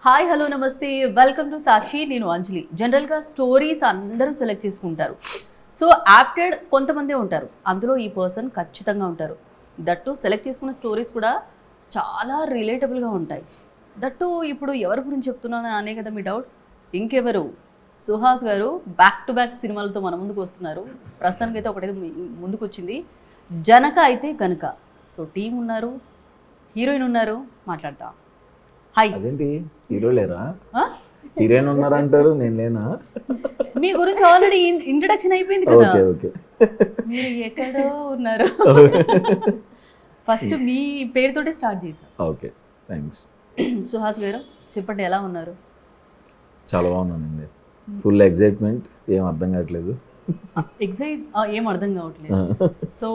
Hi hello నమస్తే welcome to సాక్షి. నేను అంజలి. జనరల్గా స్టోరీస్ అందరూ సెలెక్ట్ చేసుకుంటారు. సో యాప్టెడ్ కొంతమందే ఉంటారు, అందులో ఈ పర్సన్ ఖచ్చితంగా ఉంటారు. దట్టు సెలెక్ట్ చేసుకున్న స్టోరీస్ కూడా చాలా రిలేటబుల్గా ఉంటాయి. దట్టు ఇప్పుడు ఎవరి గురించి చెప్తున్నాను అనే కదా మీ డౌట్. ఇంకెవరు, సుహాస్ గారు బ్యాక్ టు బ్యాక్ సినిమాలతో మన ముందుకు వస్తున్నారు. ప్రస్తుతానికైతే ఒకటైతే ముందుకు వచ్చింది, జనక అయితే గనుక. సో టీం ఉన్నారు, హీరోయిన్ ఉన్నారు, మాట్లాడతాం. హాయ్. అదేంటి హీరో లేరా? హీరోయిన్ ఉన్నారంటారు, నేను లేనా? మీ గురించి ఆల్రెడీ ఇంట్రడక్షన్ అయిపోయింది కదా. ఓకే ఓకే, మీరు ఎక్కడో ఉన్నారు. ఫస్ట్ మీ పేరుతోటే స్టార్ట్ చేశాం. Okay thanks. సుహాస్ గారు చెప్పండి, ఎలా ఉన్నారు? చాలా బాగున్నానండి. ఫుల్ ఎగ్జైట్మెంట్, ఏం అర్థం కావట్లేదు. ఏం అర్థం కావట్లేదు. సో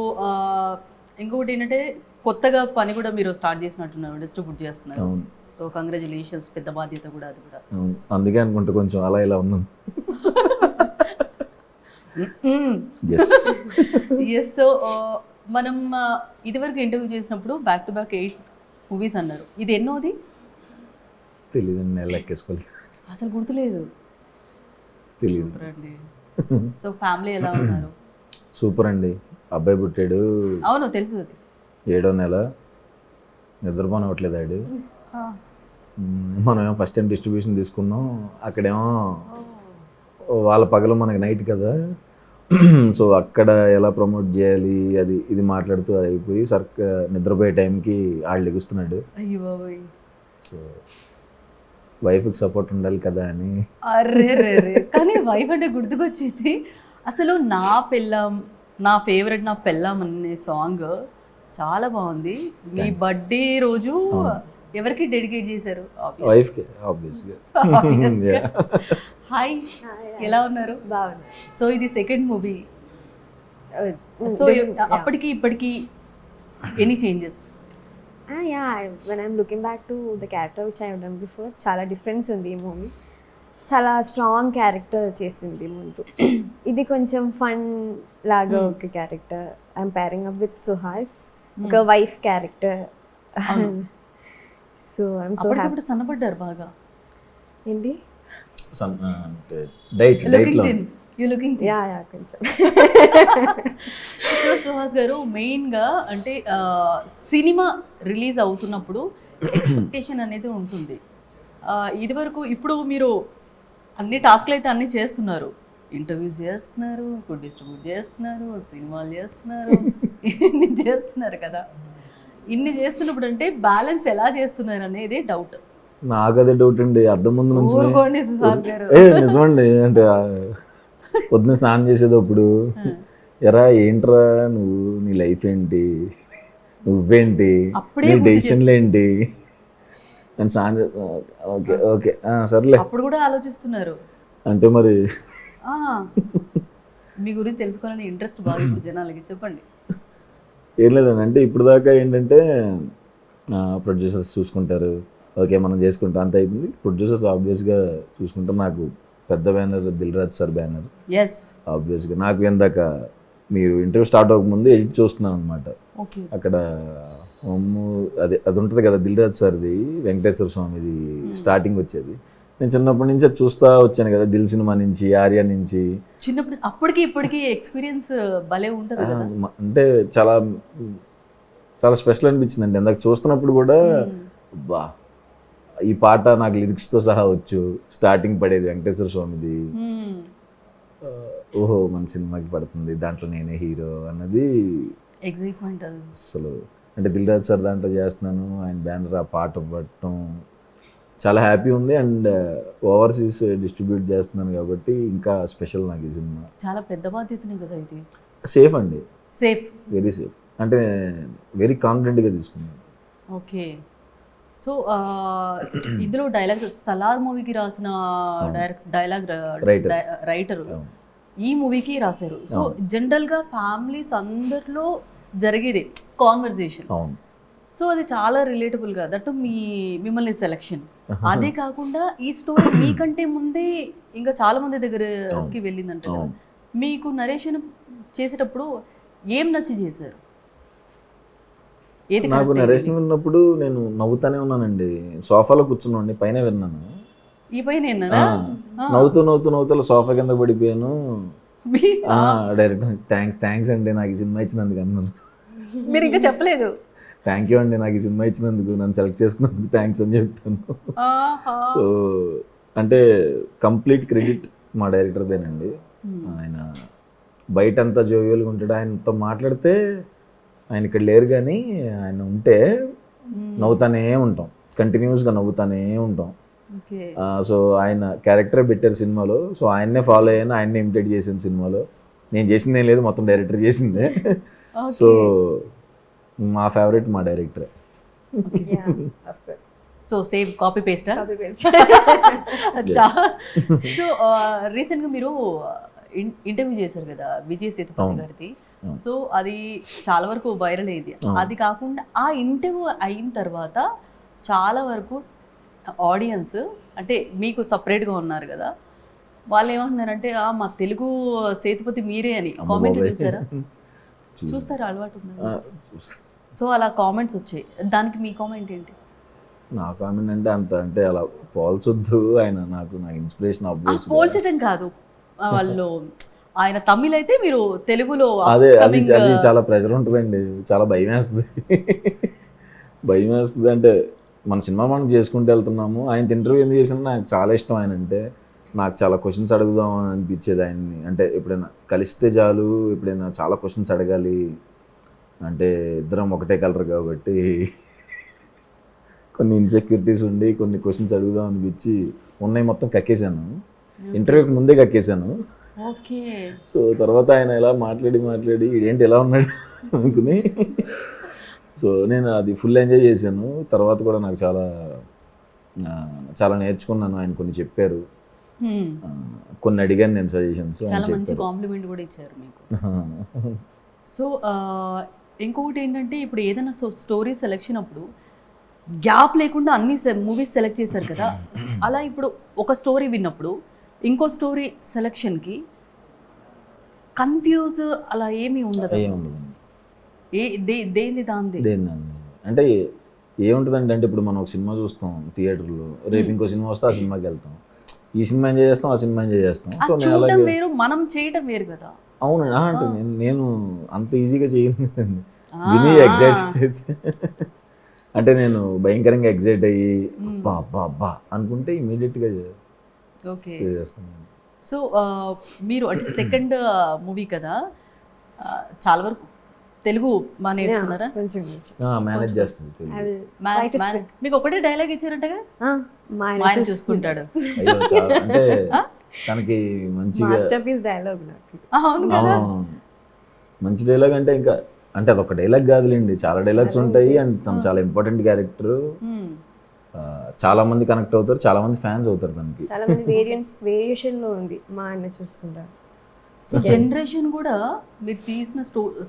ఇంకొకటి ఏంటంటే కొత్తగా పని కూడా మీరు స్టార్ట్ చేసినట్టున్నారు, డిస్ట్రిబ్యూట్ చేస్తున్నారు. అవును. సో కంగ్రాచులేషన్స్, పెద్ద బాధ్యత కూడా అది కూడా. అవును, అందుకే అనుకుంటా కొంచెం అలా ఇలా ఉన్నాను. ఎస్. సో మనం ఇదివరకు ఇంటర్వ్యూ చేసినప్పుడు బ్యాక్ టు బ్యాక్ 8 మూవీస్ అన్నారు. ఇది ఎన్నోది తెలియదు, నేను లెక్కేసుకోలేదు, అసలు గుర్తులేదు. తెలియదు. సో ఫ్యామిలీ ఎలా ఉన్నారు? సూపర్ అండి. అబ్బాయి పుట్టాడు. అవును తెలుసు, అది 7వ నెల. నిద్రపోనవట్లేదు ఆడు. మనం ఫస్ట్ టైం డిస్ట్రిబ్యూషన్ తీసుకున్నాం, అక్కడేమో వాళ్ళ పగలు మనకి నైట్ కదా. సో అక్కడ ఎలా ప్రమోట్ చేయాలి అది ఇది మాట్లాడుతూ అది అయిపోయి నిద్రపోయే టైంకి ఆళ్ళు లెగుస్తున్నాడు. అయ్యో బాబోయ్. సో వైఫ్కి సపోర్ట్ ఉండాలి కదా అని. అర్రే రే, కానీ వైఫ్ అంటే గుర్తుకొచ్చింది. అసలు నా పెళ్ళాం, నా ఫేవరెట్ నా పెళ్ళాం అనే సాంగ్ చాలా బాగుంది. మీ బర్త్డే రోజు ఎవరికి డెడికేట్ చేశారు? వైఫ్కి ఆబ్వియస్గా. హాయ్, ఎలా ఉన్నారు? బాగుంది. సో ఇది సెకండ్ మూవీ. సో అప్పటికి ఇప్పటికి any changes? when I'm looking back to the character which I have done before, చాలా డిఫరెన్స్ ఉంది ఈ మూవీ. చాలా స్ట్రాంగ్ క్యారెక్టర్ చేసింది ముందు. ఇది కొంచెం ఫన్ లాగా ఒక character. I'm pairing up with Suhas, ఒక wife character. So I'm so happy. సన్నపడ్డారు బాగా. ఏంటి డైట్లో యా కొంచెం. సో సుహాస్ గారు మెయిన్గా అంటే సినిమా రిలీజ్ అవుతున్నప్పుడు ఎక్స్పెక్టేషన్ అనేది ఉంటుంది. ఇదివరకు ఇప్పుడు మీరు అన్ని టాస్క్లు అయితే అన్నీ చేస్తున్నారు, ఇంటర్వ్యూస్ చేస్తున్నారు, ఇప్పుడు డిస్ట్రిబ్యూట్ చేస్తున్నారు, సినిమాలు చేస్తున్నారు, ఇన్ని చేస్తున్నారు కదా. ఇన్ని చేస్తున్నప్పుడు అంటే బ్యాలెన్స్ ఎలా చేస్తున్నారు అనేది డౌట్. నాకు అదే డౌట్ అండి. అర్థం ముందు నుంచి ఊరుకోండి సుహాస్ గారు. నిజమండి. అంటే పొద్దున్న స్నానం చేసేటప్పుడు ఎరా ఏంట్రా నువ్వు, నీ లైఫ్ ఏంటి, నువ్వేంటి, నీ డెసిషన్లు ఏంటి అని స్నానం. ఓకే ఓకే సర్లే, అప్పుడు కూడా ఆలోచిస్తున్నారు అంటే మరి మీ గురించి తెలుసుకోవాలని ఇంట్రెస్ట్ బాగా ఇప్పుడు జనాలకి. చెప్పండి. ఏం లేదండి, అంటే ఇప్పుడు దాకా ఏంటంటే ప్రొడ్యూసర్స్ చూసుకుంటారు, ఓకే మనం చేసుకుంటాం, అంత అయిపోయింది. ప్రొడ్యూసర్స్ ఆబ్వియస్గా చూసుకుంటారు. నాకు పెద్ద banner Dil Raju sir banner. Yes ఆబ్వియస్గా నాకు ఏందాక మీరు ఇంటర్వ్యూ స్టార్ట్ అవ్వకముందు ఎడిట్ చూస్తున్నాను అనమాట. అక్కడ అది ఉంటుంది కదా దిల్ రాజు సార్ది, వెంకటేశ్వర స్వామిది స్టార్టింగ్ వచ్చేది. నేను చిన్నప్పటి నుంచి అది చూస్తూ వచ్చాను కదా, దిల్ సినిమా నుంచి, ఆర్య నుంచి. చిన్నప్పుడు అప్పటికి ఇప్పటికి ఎక్స్పీరియన్స్ భలే ఉంటుంది కదా. అంటే చాలా చాలా స్పెషల్ అనిపించింది అండి. ఇందాక చూస్తున్నప్పుడు కూడా బా ఈ పాట నాకు లిరిక్స్తో సహా వచ్చు. స్టార్టింగ్ పడేది వెంకటేశ్వర స్వామిది, ఓహో మన సినిమాకి పడుతుంది, దాంట్లో నేనే హీరో అన్నది ఎగ్జైట్మెంట్ అసలు. అంటే దిల్ రాజు సార్ దాంట్లో చేస్తున్నాను, ఆయన బ్యానర్ ఆ పాట పడటం చాలా హ్యాపీ ఉంది. అండ్ ఓవర్సీస్ డిస్ట్రిబ్యూట్ చేస్తున్నాను కాబట్టి ఇంకా స్పెషల్ నాకు ఈ సినిమా. చాలా పెద్ద బాధ్యతనే కదా ఇది. సేఫ్ అండి, సేఫ్, వెరీ సేఫ్. అంటే వెరీ కాన్ఫిడెంట్గా తీసుకున్నాను. ఓకే. సో ఇందులో డైలాగ్ సలార్ మూవీకి రాసిన డైలాగ్ రైటర్ ఈ మూవీకి రాశారు. సో జనరల్గా ఫ్యామిలీస్ అందరిలో జరిగేది కాన్వర్జేషన్. సో అది చాలా రిలేటబుల్గా, దట్ మిమ్మల్ని సెలెక్షన్. అదే కాకుండా ఈ స్టోరీ మీకంటే ముందే ఇంకా చాలా మంది దగ్గరకి వెళ్ళిందంట. మీకు నరేషన్ చేసేటప్పుడు ఏం నచ్చి చేశారు? ఏది నాకు correct నరేషన్ అయింది? విన్నప్పుడు నేను నవ్వుతానే ఉన్నానండి, సోఫాలో కూర్చున్నాండి, పైన విన్నాను. ఈ పైన విన్నారా? నవ్వుతూ నవ్వుతూ నవ్వుతూ సోఫా కింద పడిపోయాను. మీ- డైరెక్టర్ థ్యాంక్స్ అండి నాకు ఈ సినిమా ఇచ్చినందుకు అన్నాను. మీరు ఇంకా చెప్పలేదు. థ్యాంక్ యూ అండి నాకు ఈ సినిమా ఇచ్చినందుకు, నన్ను సెలెక్ట్ చేసుకున్నందుకు థ్యాంక్స్ అని చెప్పాను. ఆహా. సో అంటే కంప్లీట్ క్రెడిట్ మా డైరెక్టర్దేనండి. ఆయన బయటంతా జోవియల్గా ఉంటాడు, ఆయనతో మాట్లాడితే ఆయన ఇక్కడ లేరు కానీ ఆయన ఉంటే నవ్వుతానే ఉంటాం, కంటిన్యూస్గా నవ్వుతానే ఉంటాం. ఓకే. సో ఆయన క్యారెక్టర్ పెట్టారు సినిమాలో, సో ఆయన్నే ఫాలో అయ్యాను, ఆయన్నే ఇమిటేట్ చేశాను సినిమాలో. నేను చేసింది ఏం లేదు, మొత్తం డైరెక్టర్ చేసిందే. సో మా ఫేవరెట్ మా director. Yeah, of course. So same copy పేస్టా? Copy paste. సో రీసెంట్గా మీరు ఇంటర్వ్యూ చేశారు కదా విజయ్ సేతుపతి గారిది. సో అది చాలా వరకు వైరల్ అయింది. అది కాకుండా ఆ ఇంటర్వ్యూ అయిన తర్వాత చాలా వరకు ఆడియన్స్ అంటే మీకు సపరేట్గా ఉన్నారు కదా, వాళ్ళు ఏమంటున్నారంటే మా తెలుగు సేతుపతి మీరే అని కామెంట్ చూసారా? చూస్తారా? అలవాటు ఉందా? సో అలా కామెంట్స్ వచ్చాయి, దానికి మీ కామెంట్ ఏంటి? నా కామెంట్ అంటే అంత అంటే అలా పోల్చొద్దు, ఆయన నాకు ఇన్స్పిరేషన్ ఆబ్వియస్. పోల్చడం కాదు, వాళ్ళు ఆయన తమిళ్ అయితే మీరు తెలుగులో అదే అది చాలా ప్రెజర్ ఉంటుందండి, చాలా భయం వేస్తుంది. భయం వేస్తుంది అంటే మన సినిమా మనం చేసుకుంటూ వెళ్తున్నాము, ఆయన ఇంటర్వ్యూ ఎందుకు చేసినా నాకు చాలా ఇష్టం. ఆయన అంటే నాకు చాలా క్వశ్చన్స్ అడుగుదాం అని అనిపించేది ఆయన్ని. అంటే ఎప్పుడైనా కలిస్తే చాలు, ఎప్పుడైనా చాలా క్వశ్చన్స్ అడగాలి, అంటే ఇద్దరం ఒకటే కలర్ కాబట్టి కొన్ని ఇన్సెక్యూరిటీస్ ఉండి కొన్ని క్వశ్చన్స్ అడుగుదాం అనిపించి ఉన్నాయి మొత్తం కక్కేసాను, ఇంటర్వ్యూకి ముందే కక్కేసాను. ఓకే. సో తర్వాత ఆయన ఇలా మాట్లాడి ఇదేంటి ఎలా ఉన్నాడు అనుకుని, సో నేను అది ఫుల్ ఎంజాయ్ చేశాను. తర్వాత కూడా నాకు చాలా నేర్చుకున్నాను, ఆయన కొన్ని చెప్పారు, కొన్ని అడిగాను నేను సజెషన్స్. చాలా మంచి కాంప్లిమెంట్ కూడా ఇచ్చారు మీకు. సో ఇంకొకటి ఏంటంటే ఇప్పుడు ఏదైనా స్టోరీ సెలెక్షన్ అప్పుడు గ్యాప్ లేకుండా అన్ని మూవీస్ సెలెక్ట్ చేశారు కదా, అలా ఇప్పుడు ఒక స్టోరీ విన్నప్పుడు ఇంకో స్టోరీ సెలెక్షన్కి కన్ఫ్యూజ్ అలా ఏమీ ఉండదు. దేని దాంది అంటే ఏముంటుందండి అంటే ఇప్పుడు మనం ఒక సినిమా చూస్తాం థియేటర్లో, రేపు ఇంకో సినిమా వస్తే ఆ సినిమాకి వెళ్తాం, ఈ సినిమా ఎంజాయ్ చేస్తాం, ఆ సినిమా ఎంజాయ్ చేస్తాం. సో నేను చూడడం అలాగే వేరు, మనం చేయడం వేరు కదా. అవునండి. అంటే నేను అంత ఈజీగా చేయను, విని ఎగ్జైట్ అయితే అంటే నేను భయంకరంగా ఎగ్జైట్ అయ్యి బా అనుకుంటే ఇమీడియట్గా ఓకే చేస్తాను. సో మీరు అంటే సెకండ్ మూవీ కదా, చాలా వరకు తెలుగు బాగా నేర్చుకున్నారా? కొంచెం మేనేజ్ చేస్తుంది. మీకు ఒకటే డైలాగ్ ఇచ్చారంటగా, మా మా ఆయన చూసుకుంటాడు. అయ్యో చాలా అంటే తనకి మంచిగా మాస్టర్పీస్ డైలాగ్ నాకు. అవును కదా. మంచి డైలాగ్ అంటే ఇంకా అంటే అదొక డైలాగ్ కాదులేండి, చాలా డైలాగ్స్ ఉంటాయి. అండ్ తను చాలా ఇంపార్టెంట్ క్యారెక్టర్, చాలా మంది కనెక్ట్ అవుతారు, చాలా మంది ఫ్యాన్స్ అవుతారు తనకి. చాలా మంది వేరియేషన్ లో ఉంది మా ఆయన చూసుకుంటారు. సో జనరేషన్ కూడా మీరు తీసిన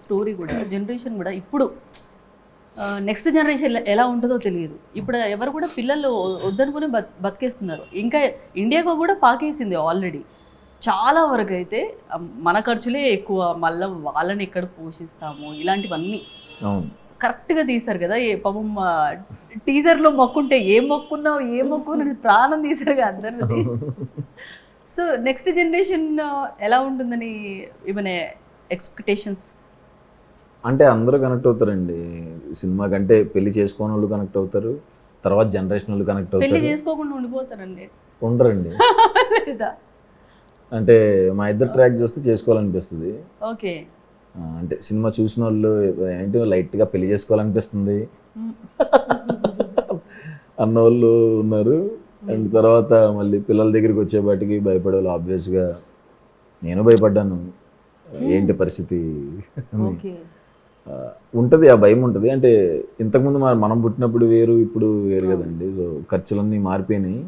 స్టోరీ కూడా జనరేషన్ కూడా ఇప్పుడు నెక్స్ట్ జనరేషన్ ఎలా ఉంటుందో తెలియదు. ఇప్పుడు ఎవరు కూడా పిల్లలు వద్దనుకుని బతికేస్తున్నారు. ఇంకా ఇండియాకు కూడా పాకేసింది ఆల్రెడీ. చాలా వరకు అయితే మన ఖర్చులే ఎక్కువ, మళ్ళీ వాళ్ళని ఎక్కడ పోషిస్తాము ఇలాంటివన్నీ కరెక్ట్గా తీశారు కదా. పాపం టీజర్లో మొక్కుంటే ఏం మొక్కున్నావు ప్రాణం తీశారు కదా అందరిది. సో నెక్స్ట్ జనరేషన్ ఎలా ఉంటుందని ఏమైనా ఎక్స్పెక్టేషన్స్? అంటే అందరూ కనెక్ట్ అవుతారండి సినిమా కంటే. పెళ్లి చేసుకోని వాళ్ళు కనెక్ట్ అవుతారు, తర్వాత జనరేషన్ వాళ్ళు కనెక్ట్ అవుతారు. పెళ్లి చేసుకోకుండా ఉండిపోతారండి? ఉండరండి. లేదా అంటే మా ఇద్దరు ట్రాక్ చూస్తే చేసుకోవాలనిపిస్తుంది. ఓకే. అంటే సినిమా చూసిన వాళ్ళు ఏంటి లైట్గా పెళ్లి చేసుకోవాలనిపిస్తుంది అన్నవాళ్ళు ఉన్నారు. అండ్ తర్వాత మళ్ళీ పిల్లల దగ్గరికి వచ్చేపాటికి భయపడేవాళ్ళు. ఆబ్వియస్గా నేను భయపడ్డాను, ఏంటి పరిస్థితి ఉంటుంది, ఆ భయం ఉంటుంది. అంటే ఇంతకుముందు మనం పుట్టినప్పుడు వేరు, ఇప్పుడు వేరు కదండి. సో ఖర్చులన్నీ మారిపోయినాయి.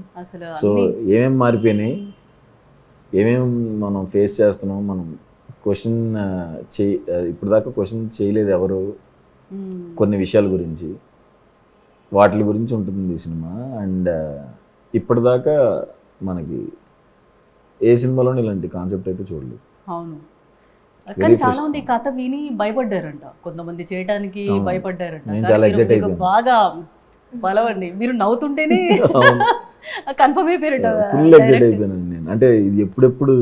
సో ఏమేమి మారిపోయినాయి, ఏమేమి మనం ఫేస్ చేస్తున్నాం, మనం క్వశ్చన్ ఇప్పుడు దాకా క్వశ్చన్ చేయలేదు ఎవరు కొన్ని విషయాల గురించి, వాటి గురించి ఉంటుంది ఈ సినిమా. అండ్ ఇప్పటిదాకా మనకి ఏ సినిమాలోనే ఇలాంటి కాన్సెప్ట్ అయితే చూడలేదు. అవును. కానీ చాలా మంది ఈ కథ విని భయపడ్డారంట, కొంతమంది చేయడానికి భయపడ్డారంట. నేను కానీ చాలా మీరు excited మీకు అయిపోయాను. బాగా బలవండి, మీరు నవ్వుతుంటేనే కన్ఫర్మ్ అయిపోయారట. ఫుల్ ఎక్సైట్ అయిపోయాను నేను. అంటే ఇది ఎప్పుడెప్పుడు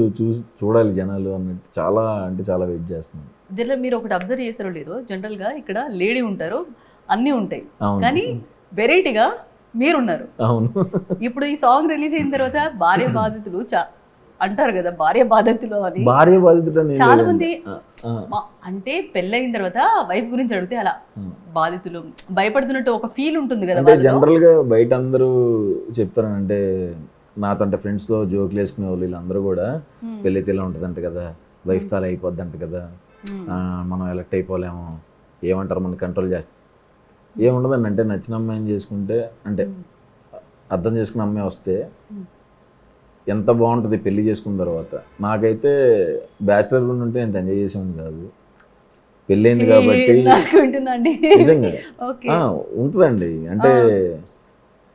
చూడాలి జనాలు అన్నట్టు చాలా అంటే చాలా వెయిట్ చేస్తున్నాను. జనరల్ మీరు ఒకటి అబ్జర్వ్ చేశారో లేదో, జనరల్ గా ఇక్కడ లేడీ ఉంటారు, అన్నీ ఉంటాయి, అవును. కానీ వెరైటీగా మీరున్నారు. అవును. ఇప్పుడు ఈ సాంగ్ రిలీజ్ అయిన తర్వాత భార్య బాధితులు అంటారు కదా, భార్య బాధితులు అని భార్య బాధితుడు అని చాలా మంది అంటే పెళ్ళయిన తర్వాత వైఫ్ గురించి అడిగితే అలా బాధితులు భయపడుతున్నట్టు ఒక ఫీల్ ఉంటుంది కదా అంటే వాళ్ళలో. జనరల్ గా బయట అందరూ చెప్తారు, అంటే నాతో అంటే ఫ్రెండ్స్ తో జోకులు వేసుకునే వాళ్ళు వీళ్ళందరూ కూడా పెళ్ళైతే ఇలా ఉంటుందంట కదా, వైఫ్ తాల అయిపోద్దంట కదా, మనం ఎలక్ట్ అయిపోలేము, ఏమంటారు మనం కంట్రోల్ చేస్తాం. ఏముండదండి, అంటే నచ్చిన అమ్మాయిని చేసుకుంటే, అంటే అర్థం చేసుకున్న అమ్మాయి వస్తే ఎంత బాగుంటుంది పెళ్లి చేసుకున్న తర్వాత. నాకైతే బ్యాచిలర్ ఉంటే ఎంత ఎంజాయ్ చేసేవాడిని కాదు, పెళ్ళైంది కాబట్టి నిజంగా ఉంటుందండి. అంటే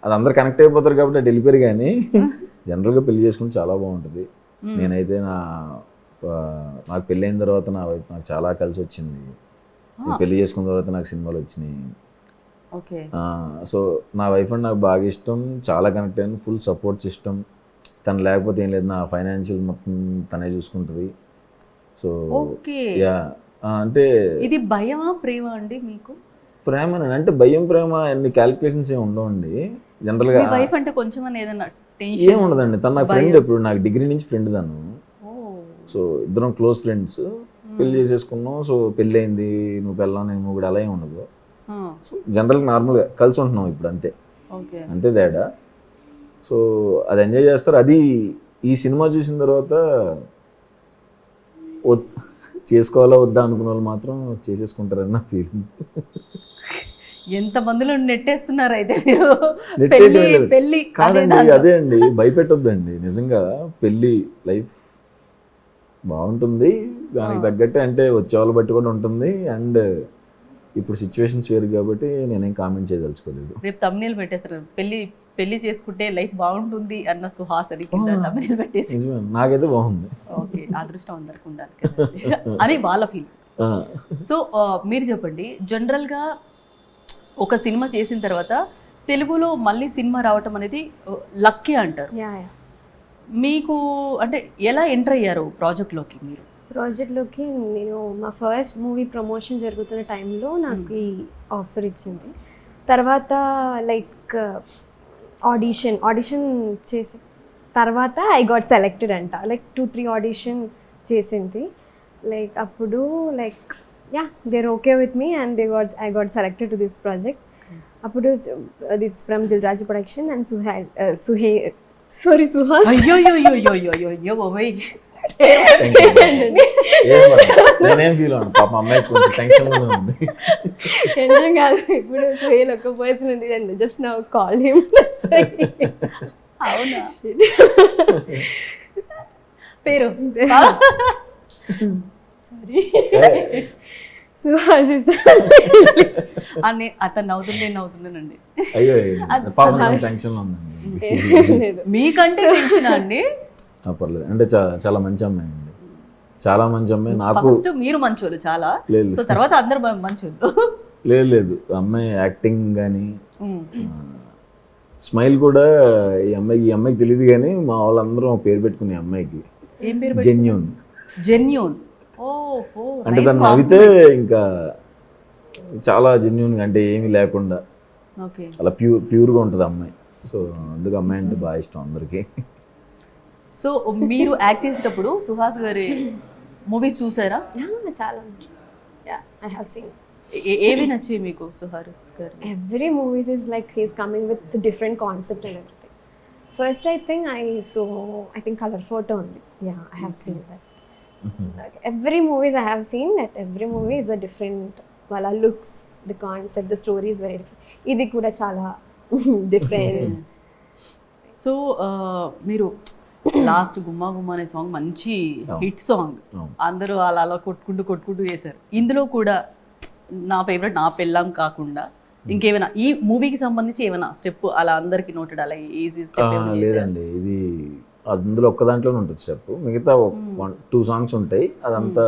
అది అందరు కనెక్ట్ అయిపోతారు కాబట్టి అది వెళ్ళిపోయారు, కానీ జనరల్గా పెళ్లి చేసుకుంటే చాలా బాగుంటుంది. నేనైతే నాకు పెళ్ళైన తర్వాత నా వైఫ్ నాకు చాలా కలిసి వచ్చింది. పెళ్లి చేసుకున్న తర్వాత నాకు సినిమాలు వచ్చినాయి. సో నా వైఫ్ అంటే నాకు బాగా ఇష్టం, చాలా కనెక్ట్ అయ్యాను, ఫుల్ సపోర్ట్ సిస్టమ్. తను లేకపోతే ఏం లేదు, నా ఫైనాన్షియల్ మొత్తం తనే చూసుకుంటుంది. సో యా, అంటే ఇది భయమా ప్రేమ అండి మీకు? ప్రేమ అంటే భయం ప్రేమ అన్ని క్యాలిక్యులేషన్స్ ఏమి ఉండవండి జనరల్గా. వైఫ్ అంటే కొంచెం ఏదైనా ఏం ఉండదండి, తను నాకు ఫ్రెండ్, ఇప్పుడు నాకు డిగ్రీ నుంచి ఫ్రెండ్ తను. సో ఇద్దరం క్లోజ్ ఫ్రెండ్స్, పెళ్లి చేసేసుకున్నాం. సో పెళ్ళి అయింది, నువ్వు పెళ్ళాం నేను మొగుడు అలా ఏమి ఉండదు. సో జనరల్గా నార్మల్గా కలిసి ఉంటున్నాం ఇప్పుడు, అంతే అంతే తేడా. సో అది ఎంజాయ్ చేస్తారు. అది ఈ సినిమా చూసిన తర్వాత చేసుకోవాలా వద్దా అనుకున్న వాళ్ళు మాత్రం చేసేసుకుంటారని నా ఫీలింగ్. ఎంత మందిలో నెట్టేస్తున్నారు అయితే పెళ్లి కాదండి, అదే అండి, భయపెట్టొద్దండి. నిజంగా పెళ్ళి లైఫ్ బాగుంటుంది, దానికి తగ్గట్టే అంటే వచ్చేవాళ్ళు బట్టి కూడా ఉంటుంది. అండ్ ఇప్పుడు సిచ్యువేషన్స్ వేరు కాబట్టి నేనేం కామెంట్ చేయదలుచుకోలేదు. రేపు తమ్ముళ్ళు పెట్టేస్తారు, పెళ్లి చేసుకుంటే లైఫ్ బాగుంటుంది అన్న సుహాస్ అని తమ్ముళ్ళు పెట్టేసి. నాకైతే బాగుంది. ఓకే, అదృష్టం అందరికి ఉండాలి కదా అని వాళ్ళ ఫీల్. సో మీరు చెప్పండి, జనరల్గా ఒక సినిమా చేసిన తర్వాత తెలుగులో మళ్ళీ సినిమా రావటం అనేది లక్కీ అంటారు. మీకు అంటే ఎలా ఎంటర్ అయ్యారు ప్రాజెక్ట్లోకి? మీరు ప్రాజెక్ట్లోకి నేను మా ఫస్ట్ మూవీ ప్రమోషన్ జరుగుతున్న టైంలో నాకు ఈ ఆఫర్ ఇచ్చింది. తర్వాత లైక్ ఆడిషన్ చేసి తర్వాత ఐ గాట్ సెలెక్టెడ్ అంట. లైక్ 2-3 ఆడిషన్ చేసింది. లైక్ అప్పుడు like ya there okay with me and I got selected to this project. అప్పుడు it's from Dil Raju production and Suhas. నేనేం ఫీల్ అవును, పాప అమ్మాయి కొంచెం టెన్షన్ ఉంది. టెన్షన్ కాదు, ఇప్పుడు సుహేల్ ఒక పర్సన్ ఉంది and just now call him. అవునా? పేరు సారీ సుహాస్ అని అతను నవ్వుతుందేనండి. అయ్యో పాప టెన్షన్ లో ఉందండి. మీకంటే టెన్షన్ అండి? పర్లేదు, అంటే చాలా మంచి అమ్మాయి అండి, చాలా మంచి అమ్మాయి. నాకు ఫస్ట్ మీరు మంచోళ్ళు చాలా, సో తర్వాత అందరు మంచోళ్ళు. లేదు అమ్మాయి యాక్టింగ్ కానీ స్మైల్ కూడా ఈ అమ్మాయికి తెలియదు, కానీ మా వాళ్ళందరూ పేరు పెట్టుకునే అమ్మాయికి ఏం పేరు? జెన్యూన్. అంటే తను నవ్వితే ఇంకా చాలా జెన్యూన్గా, అంటే ఏమీ లేకుండా అలా ప్యూర్గా ఉంటుంది అమ్మాయి. సో అందుకు అమ్మాయి అంటే బాగా ఇష్టం అందరికీ. సో మీరు యాక్ట్ చేసేటప్పుడు సుహాస్ గారి మూవీస్ చూసారా? చాలా. I have seen. ఏవి నచ్చాయి మీకు సుహాస్ గారు? Every movies is like he's coming with different concept and everything. First I think colour photo ఉంది. I have seen that. Every movies I have seen that every movie is a different, వాళ్ళ looks, the concept, the story is very different. ఇది కూడా చాలా difference. So మీరు last గుమ్మా గుమ్మా అనే song మంచి హిట్ సాంగ్, అందరూ అలా కొట్టుకుంటూ చేశారు. ఇందులో కూడా నా ఫేవరెట్ నా పెళ్ళాం కాకుండా ఇంకేమైనా ఈ మూవీకి సంబంధించి ఏమైనా స్టెప్ అలా అందరికి నోటెడ్ అలా ఈజీ స్టెప్? లేదండి, ఇది అందులో ఒక్క దాంట్లోనే ఉంటుంది స్టెప్. మిగతా 1-2 సాంగ్స్ ఉంటాయి, అదంతా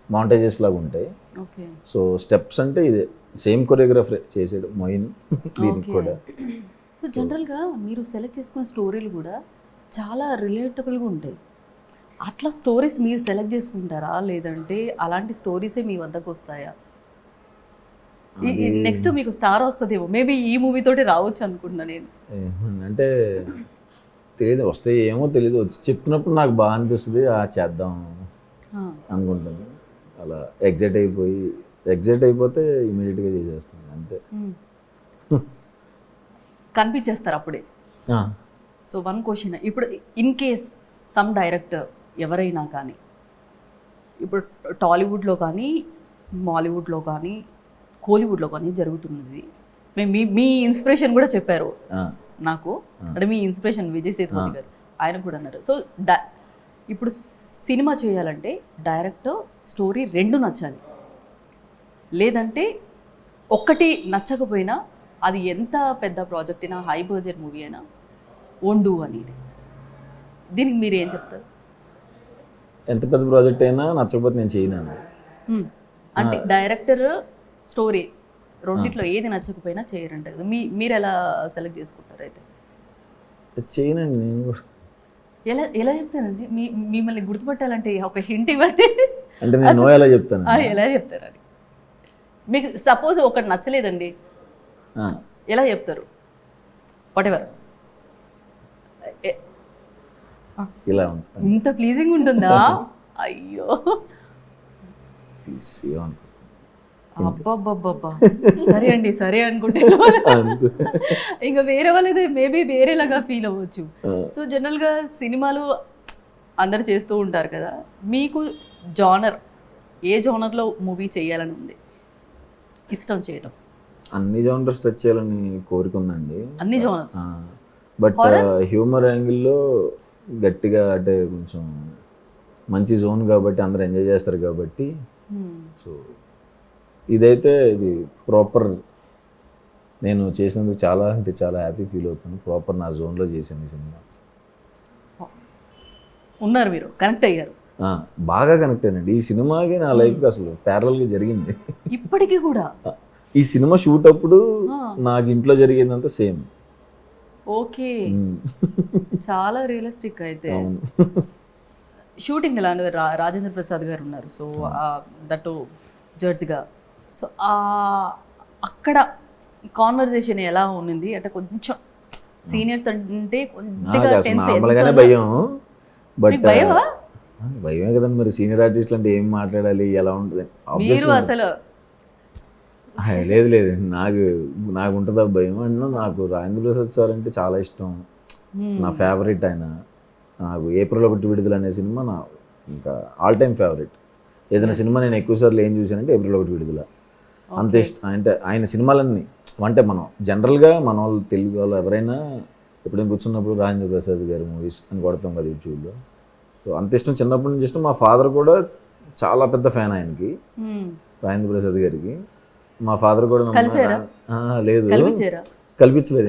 మాంటేజెస్ లాగా ఉంటాయి. ఓకే. సో స్టెప్స్ అంటే ఇదే సేమ్ కొరియోగ్రాఫర్ చేసాడు మొయిన్ దీనికి కూడా. సో జనరల్గా మీరు సెలెక్ట్ చేసుకున్న స్టోరీలు కూడా చాలా రిలేటబుల్గా ఉంటాయి. అట్లా స్టోరీస్ మీరు సెలెక్ట్ చేసుకుంటారా, లేదంటే అలాంటి స్టోరీసే మీ వద్దకు వస్తాయా? నెక్స్ట్ మీకు స్టార్ వస్తుందేమో, మేబీ ఈ మూవీతోటి రావచ్చు అనుకుంటున్నా నేను. అంటే తెలియదు, వస్తే ఏమో తెలియదు, వచ్చి చెప్పినప్పుడు నాకు బాగా అనిపిస్తుంది, చేద్దాం అనుకుంటాను. అలా ఎగ్జైట్ అయిపోతే ఇమీడియట్గా చేసేస్తాను అంతే. కనిపించేస్తారు అప్పుడే. సో వన్ క్వశ్చన్, ఇప్పుడు ఇన్ కేస్ సమ్ డైరెక్టర్ ఎవరైనా కానీ, ఇప్పుడు టాలీవుడ్లో కానీ మాలీవుడ్లో కానీ కోలీవుడ్లో కానీ జరుగుతున్నది, మీ ఇన్స్పిరేషన్ కూడా చెప్పారు నాకు, అంటే మీ ఇన్స్పిరేషన్ విజయ్ సేతుపతి గారు, ఆయన కూడా అన్నారు. సో ఇప్పుడు సినిమా చేయాలంటే డైరెక్టర్ స్టోరీ రెండు నచ్చాలి, లేదంటే ఒక్కటి నచ్చకపోయినా అది ఎంత పెద్ద ప్రాజెక్ట్ అయినా హై బడ్జెట్ మూవీ అయినా వండు అనేది. దీనికి మీరు ఏం చెప్తారు? ఎంత పెద్ద ప్రాజెక్ట్ అయినా నచ్చకపోతే నేను చేయను. అంటే డైరెక్టర్ స్టోరీ రెండిట్లో ఏది నచ్చకపోయినా చేయరంట కదా, మీరు ఎలా సెలెక్ట్ చేసుకుంటారు? అయితే చేయనండి నేను కూడా. ఎలా చెప్తారండి? మిమ్మల్ని గుర్తుపట్టాలంటే ఒక హింట్ ఇవ్వండి. అంటే నేను ఎలా చెప్తాను? ఎలా చెప్తారు అని? మీకు సపోజ్ ఒకటి నచ్చలేదండి, ఎలా చెప్తారు? What ever. ఇలా ఇంత ప్లీజింగ్ ఉంటుందా? అయ్యో అబ్బాబ్బాబ్బా, సరే అండి సరే అనుకుంటే ఇంకా వేరే వాళ్ళైతే మేబీ వేరేలాగా ఫీల్ అవ్వచ్చు. సో జనరల్గా సినిమాలు అందరు చేస్తూ ఉంటారు కదా, మీకు జానర్ ఏ జానర్లో మూవీ చేయాలని ఉంది, ఇష్టం చేయడం? అన్ని జానర్స్ టచ్ చేయాలని కోరిక ఉందండి. అన్ని జానర్స్, బట్ హ్యూమర్ యాంగిల్లో గట్టిగా, అంటే కొంచెం మంచి జోన్ కాబట్టి అందరు ఎంజాయ్ చేస్తారు కాబట్టి. సో ఇదైతే ఇది ప్రాపర్ నేను చేసినందుకు చాలా అంటే చాలా హ్యాపీ ఫీల్ అవుతాను. ప్రాపర్ నా జోన్లో చేశాను ఈ సినిమా. ఉన్నారు మీరు, కనెక్ట్ అయ్యారు? బాగా కనెక్ట్ అయ్యానండి. ఈ సినిమాకి నా లైఫ్కి అసలు ప్యారలల్గా జరిగింది. ఇప్పటికీ కూడా ఈ సినిమా షూట్ అప్పుడు నాకు ఇంట్లో జరిగిందంతా సేమ్. ఓకే, చాలా రియలిస్టిక్. అయితే షూటింగ్ ఎలా? రాజేంద్ర ప్రసాద్ గారు ఉన్నారు, సో దట్ జడ్జ్గా. సో అక్కడ కాన్వర్జేషన్ ఎలా ఉన్నింది? అంటే కొంచెం సీనియర్స్ అంటే కొద్దిగా నార్మల్గానే భయం, బట్ భయమే కదండి మరి. సీనియర్ ఆర్టిస్టులు అంటే ఏం మాట్లాడాలి, ఎలా ఉంటుంది? మీరు అసలు లేదు నాకు ఉంటుందా భయం? అన్నా నాకు రాజేంద్ర ప్రసాద్ సార్ అంటే చాలా ఇష్టం, నా ఫేవరెట్ ఆయన. నాకు ఏప్రిల్ 1 విడుదల అనే సినిమా నా ఇంకా ఆల్ టైమ్ ఫేవరెట్. ఏదైనా సినిమా నేను ఎక్కువసార్లు ఏం చూసానంటే ఏప్రిల్ 1 విడుదల. అంత ఇష్టం అంటే ఆయన సినిమాలన్నీ. అంటే మనం జనరల్గా మన వాళ్ళు తెలుగు వాళ్ళు ఎవరైనా ఎప్పుడైనా కూర్చున్నప్పుడు రాజేంద్ర ప్రసాద్ గారి మూవీస్ అని కొడతాం కదా యూట్యూబ్లో. సో అంత ఇష్టం, చిన్నప్పటి నుంచి ఇష్టం. మా ఫాదర్ కూడా చాలా పెద్ద ఫ్యాన్ ఆయనకి, రాజేంద్ర ప్రసాద్ గారికి. మా ఫాదర్ కూడా లేదు కల్పించలేదు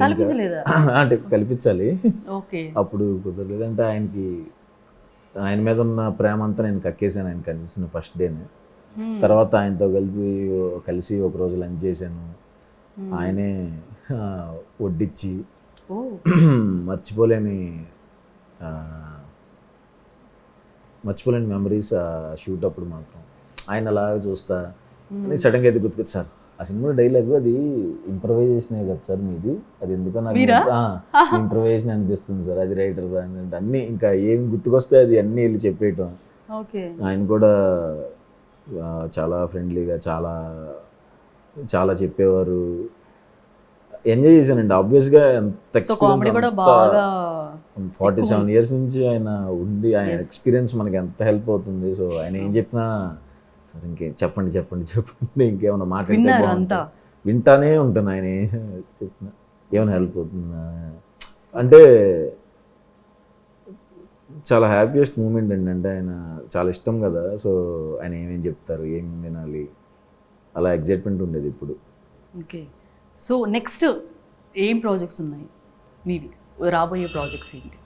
అంటే కల్పించాలి, అప్పుడు కుదరలేదు. అంటే ఆయన మీద ఉన్న ప్రేమ అంతా నేను కక్కేసాను ఆయన కనిపిస్తున్న ఫస్ట్ డేనే. తర్వాత ఆయనతో కలిసి ఒక రోజు లంచ్ చేశాను. ఆయనే వడ్డిచ్చి మర్చిపోలేని మెమరీస్ షూట్ అప్పుడు మాత్రం. ఆయన అలాగే చూస్తా అని సడన్గా అయితే గుర్తుకొచ్చు, సార్ ఆ సినిమా డైలాగ్ అది ఇంప్రవైజేషన్ కదా సార్ మీది, అది ఎందుకో నాకు ఇంప్రవైజేషన్ అనిపిస్తుంది సార్, అది రైటర్ అంటే అన్నీ ఇంకా ఏం గుర్తుకొస్తే అది అన్నీ వెళ్ళి చెప్పేయటం. ఆయన కూడా చాలా ఫ్రెండ్లీగా చాలా చెప్పేవారు. ఎంజాయ్ చేశానండి ఆబ్వియస్గా. ఎంత 47 years నుంచి ఆయన ఉండి ఆయన ఎక్స్పీరియన్స్ మనకి ఎంత హెల్ప్ అవుతుంది. సో ఆయన ఏం చెప్పినా సార్ ఇంకేం చెప్పండి ఇంకేమైనా మాట్లాడితే వింటానే ఉంటాను. ఆయన చెప్పిన ఏమైనా హెల్ప్ అవుతుందా అంటే చాలా హ్యాపీయెస్ట్ మూమెంట్ అండి. అంటే ఆయన చాలా ఇష్టం కదా, సో ఆయన ఏమేం చెప్తారు, ఏం వినాలి, అలా ఎగ్జైట్మెంట్ ఉండేది ఇప్పుడు. ఓకే, సో నెక్స్ట్ ఏం ప్రాజెక్ట్స్ ఉన్నాయి మీవి, రాబోయే ప్రాజెక్ట్స్ ఏంటి?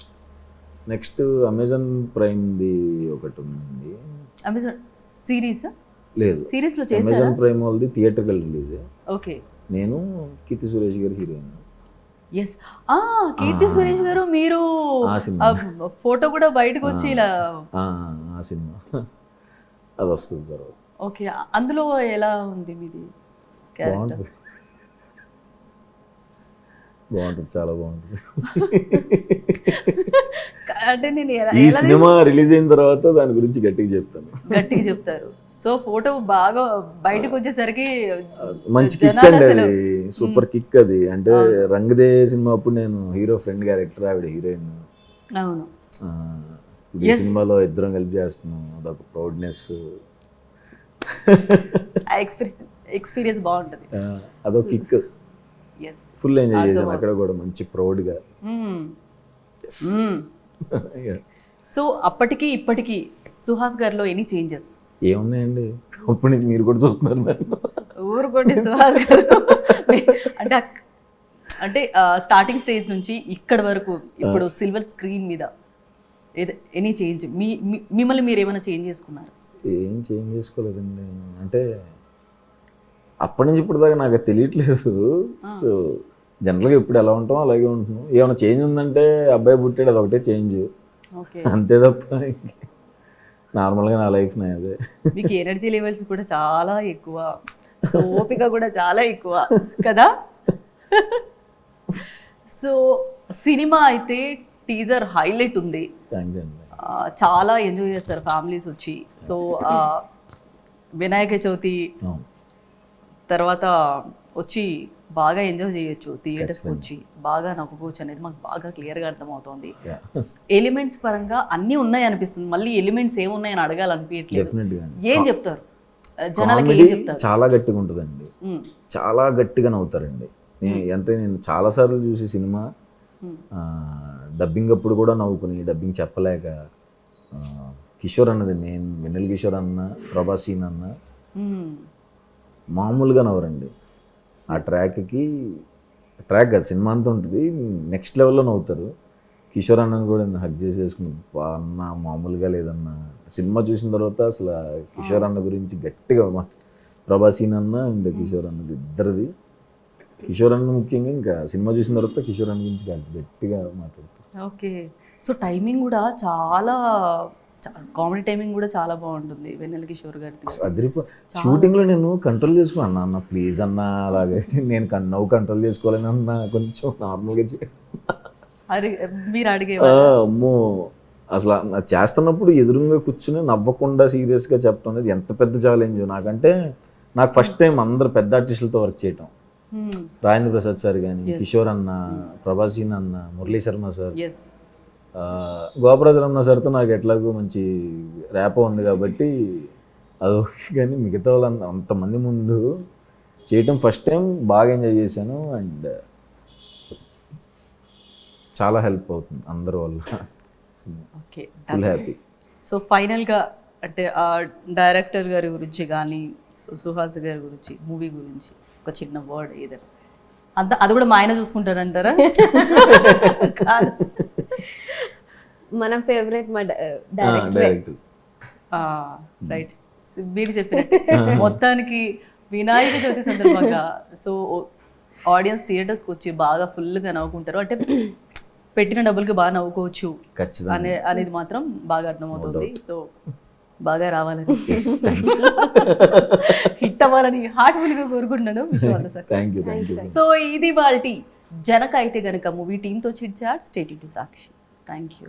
నెక్స్ట్ అమెజాన్ ప్రైమ్ది ఒకటి ఉంది, అమెజాన్ సిరీస్ లేదు, సిరీస్లో చేశారా? అమెజాన్ ప్రైమ్ వాళ్ళది థియేటర్కల్ రిలీజ్. ఓకే. నేను కీర్తి సురేష్ గారి హీరోయిన్. ఎస్, కీర్తి సురేష్ గారు మీరు ఆ సినిమా. ఫోటో కూడా బయటకు వచ్చి ఇలా. ఆ సినిమా అది వస్తుంది తర్వాత. ఓకే, అందులో ఎలా ఉంది మీది క్యారెక్టర్? బాగుంటుంది, బాగుంటుంది, చాలా బాగుంటుంది. అంటే నేను ఈ సినిమా రిలీజ్ అయిన తర్వాత దాని గురించి గట్టిగా చెప్తాను. గట్టిగా చెప్తారు. సో ఫోటో బాగా బయటకు వచ్చేసరికి మంచి కిక్ జనాలు అండి, అసలు అది సూపర్ కిక్ అది. అంటే రంగదే సినిమా అప్పుడు నేను హీరో ఫ్రెండ్ క్యారెక్టర్, ఆవిడ హీరోయిన్. అవును, ఈ సినిమాలో ఇద్దరం కలిపి చేస్తున్నాం, అదొక ప్రౌడ్నెస్. ఆ ఎక్స్పీరియన్స్ బాగుంటుంది. అదొక కిక్, ఎస్. ఫుల్ ఎంజాయ్ చేశాను అక్కడ కూడా, మంచి ప్రౌడ్గా. సో అప్పటికి ఇప్పటికి సుహాస్ గారిలో ఎనీ చేంజెస్ ఏమున్నాయండి? అప్పటి నుంచి మీరు కూడా చూస్తున్నారు నన్ను. ఊరుకోండి సుహాస్ గారు. అంటే అంటే స్టార్టింగ్ స్టేజ్ నుంచి ఇక్కడ వరకు ఇప్పుడు సిల్వర్ స్క్రీన్ మీద ఎనీ చేంజ్, మిమ్మల్ని మీరు ఏమైనా చేంజ్ చేసుకున్నారు? ఏం చేంజ్ చేసుకోలేదండి. అంటే అప్పటి నుంచి ఇప్పుడు దాకా నాకు తెలియట్లేదు. సో జనరల్గా ఇప్పుడు ఎలా ఉంటామో అలాగే ఉంటున్నాం. ఏమైనా చేంజ్ ఉందంటే అబ్బాయి పుట్టాడు, అదొకటే చేంజ్, అంతే తప్ప నార్మల్గా నా లైఫ్ నా అదే. మీకు ఎనర్జీ లెవెల్స్ కూడా చాలా ఎక్కువ, సో ఓపిక కూడా చాలా ఎక్కువ కదా. సో సినిమా అయితే టీజర్ హైలైట్ ఉంది, థ్యాంక్స్ అండి. చాలా ఎంజాయ్ చేస్తారు ఫ్యామిలీస్ వచ్చి. సో వినాయక చవితి తర్వాత వచ్చి బాగా ఎంజాయ్ చేయొచ్చు, థియేటర్స్కి వచ్చి బాగా నవ్వుకోవచ్చు అనేది మాకు బాగా క్లియర్గా అర్థమవుతుంది. ఎలిమెంట్స్ పరంగా అన్నీ ఉన్నాయి అనిపిస్తుంది, మళ్ళీ ఎలిమెంట్స్ ఏమున్నాయని అడగాలనిపించట్లేదు. ఏం చెప్తారు జనాలకి, ఏం చెప్తారు? చాలా గట్టిగా ఉంటుందండి, చాలా గట్టిగా నవ్వుతారండి. నేను చాలాసార్లు చూసి సినిమా డబ్బింగ్ అప్పుడు కూడా నవ్వుకుని, డబ్బింగ్ చెప్పలేక కిషోర్ అన్నది మెయిన్, వెన్నెల కిషోర్ అన్న, ప్రభాస్ సీన్ అన్న మామూలుగా నవ్వరండి. ఆ ట్రాక్కి ట్రాక్ కాదు, సినిమా అంతా ఉంటుంది, నెక్స్ట్ లెవెల్లో నవ్వుతారు. కిషోర్ అన్నని కూడా హక్ చేసేసుకుని, అన్న మామూలుగా లేదన్న. సినిమా చూసిన తర్వాత అసలు కిషోర్ అన్న గురించి గట్టిగా, ప్రభాస్ సీన్ అన్న అండ్ కిషోర్ అన్నది ఇద్దరిది. కిషోర్ అన్న ముఖ్యంగా, ఇంకా సినిమా చూసిన తర్వాత కిషోర్ అన్న గురించి గట్టిగా మాట్లాడతారు. ఓకే, సో టైమింగ్ కూడా చాలా, కామెడీ టైమింగ్ కూడా చాలా బాగుంటుంది వెన్నెల కిషోర్ గారి. అదిరిపో షూటింగ్లో నేను కంట్రోల్ చేసుకున్నాను, అన్న ప్లీజ్ అన్న అలాగే నేను నవ్వు కంట్రోల్ చేసుకోలేను అన్న, కొంచెం నార్మల్గా మీరు అడిగే అమ్మో అసలు చేస్తున్నప్పుడు ఎదురుగా కూర్చుని నవ్వకుండా సీరియస్గా చెప్పడం అనేది ఎంత పెద్ద ఛాలెంజ్ నాకంటే. నాకు ఫస్ట్ టైం అందరు పెద్ద ఆర్టిస్టులతో వర్క్ చేయటం, రాజేంద్ర ప్రసాద్ సార్ కానీ, కిషోర్ అన్న, ప్రభాసీన్ అన్న, మురళీ శర్మ సార్, గోపరాజరమణ సార్తో నాకు ఎట్లాగో మంచి ర్యాపో ఉంది కాబట్టి అది. కానీ మిగతా వాళ్ళు అంతమంది ముందు చేయటం ఫస్ట్ టైం బాగా ఎంజాయ్ చేశాను, అండ్ చాలా హెల్ప్ అవుతుంది అందరి వల్ల. Okay, full happy. సో ఫైనల్గా అంటే డైరెక్టర్ గారి గురించి కానీ, సుహాస్ గారి గురించి, మూవీ గురించి ఒక చిన్న వర్డ్ ఏదైనా, అది కూడా మా ఆయన చూసుకుంటారంటారా? కాదు, మన ఫేవరెట్ మా డైరెక్టర్. రైట్, మీరు చెప్పినట్టు మొత్తానికి వినాయక చవితి సందర్భంగా సో ఆడియన్స్ థియేటర్స్కి వచ్చి బాగా ఫుల్గా నవ్వుకుంటారు, అంటే పెట్టిన డబ్బులకి బాగా నవ్వుకోవచ్చు అనేది మాత్రం బాగా అర్థమవుతుంది. సో బాగా రావాలని, హిట్ అవ్వాలని హార్ట్ఫుల్గా కోరుకుంటున్నాను. సో ఇది వాళ్ళ జనక అయితే గనక మూవీ టీంతో chit chat. Stay tune to Sakshi. Thank you.